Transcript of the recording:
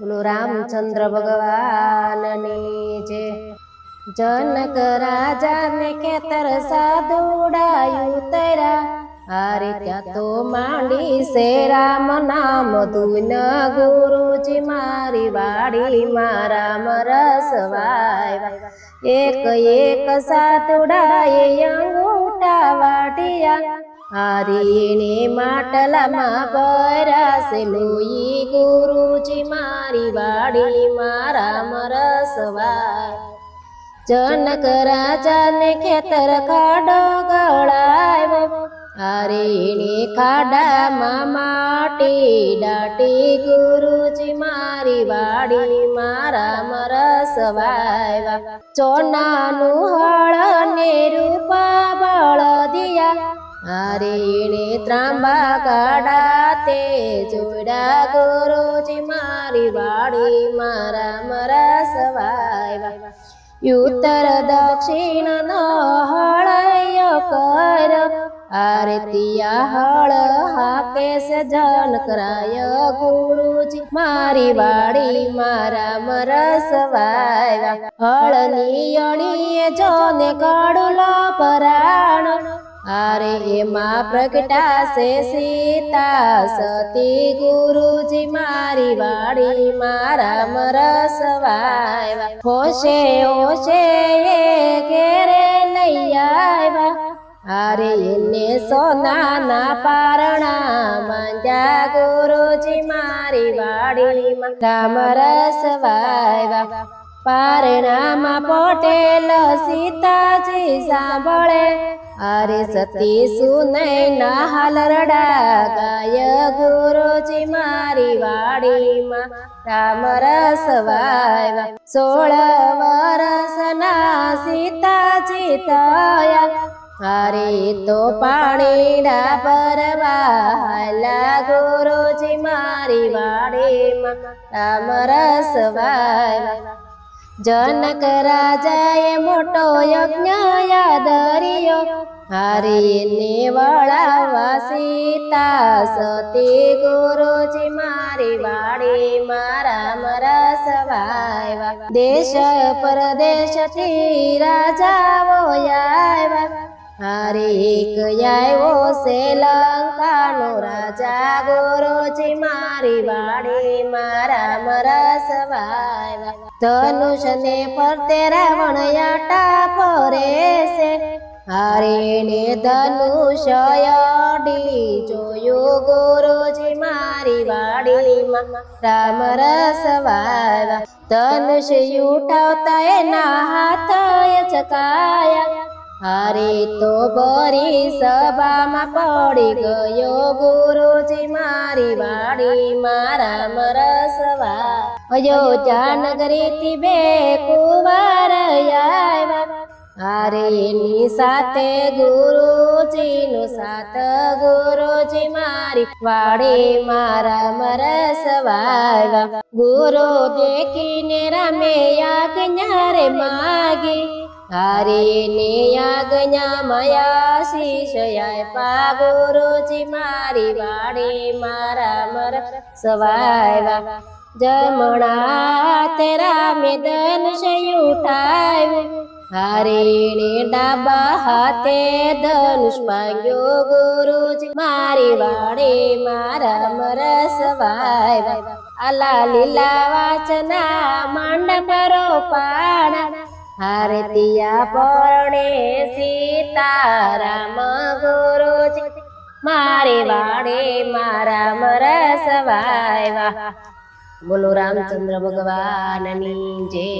બોલો રામચંદ્ર ભગવાનની જય। जनक राजा ने खेतर साधुड़ायु तेरा हारे क्या तो मांडी से राम नाम धुन गुरु जी मारी वाड़ी मारा मरसवाय। एक एक साधुड़ाए अंगूठा वाटिया हारीने માટલા માં ભરાશે લોહી ગુરુજી મારી વાડી મારા મરસવાય। जनक राजा ने खेतर खाडो गळाव्यो हारीने खाडा मा माटी डाटी गुरुजी मारी वाडी मारा मरसवाय। चोनानु हळ ने रूपा बळदिया हारीने त्रांबा काढा ते जोड़ा गुरुजी मारी वाडी मारा मरसवाय। उत्तर दक्षिण नो हळयो कर आरतिया हळ हाके से जनकराय गुरुजी मारी वाडी मारा मरसवाय। हळनी अणीए जोने काढुलो पराण आरे एमा प्रगटासे सीता सती गुरुजी मारी वाडी मारा मरसवाय। होशे होशे ये घेरे लई आव्या आरे एने सोना ना पारणा मांड्या गुरुजी मारी वाडी मारा मरसवाय। पारणा मा पटेल सीताजी सांभळे आरे सती सुनै ना हालरडा गाय गुरुजी मारी वाडी मारा मरसवाय। 16 वरसना सीताजी तया आरे तो पाणीडा भरवाला गुरुजी मारी वाडी मारा मरसवाय। जनक राजाए मोटो यज्ञ यादरियो हारीने वळावा सीता सती गुरुजी मारी वाडी मारा मरसवाय। देश परदेश थी राजाओ आव्या हारे एक आव्यो श्रीलंकानो राजा गुरुजी मारी वाडी मारा मरसवाय। धनुष ने फरते रावण याटा फरे से हारीने धनुष अडी जोयो गुरुजी मारी वाडी मारा मरसवाय। धनुष उठावता एना हाथ चकाया हारे तो भरी सभा में पड़ी गयो गुरुजी मारी वाडी मारा मरसवाय। अयोध्या नगरी थी बे कुंवर आव्या हारे एनी साथे गुरुजी नो साथ गुरुजी मारी वाडी मारा मरसवाय। गुरु देखीने रामे आज्ञा रे मागी हारे ने आज्ञा माया शीश आप्या गुरुजी मारी वाडी मारा मरसवाय। जमणा तेरा में धनुष उठाव्यो हारीने डाबा हाथे धनुष पांग्यो गुरुजी मारी वाडी मारा मरसवाय। आला लीला वाचना मांडप रोपाणा हारतिया परणे सीता राम गुरुजी मारी वाडी मारा मरसवाय। बोलो रामचंद्र भगवाननी जय।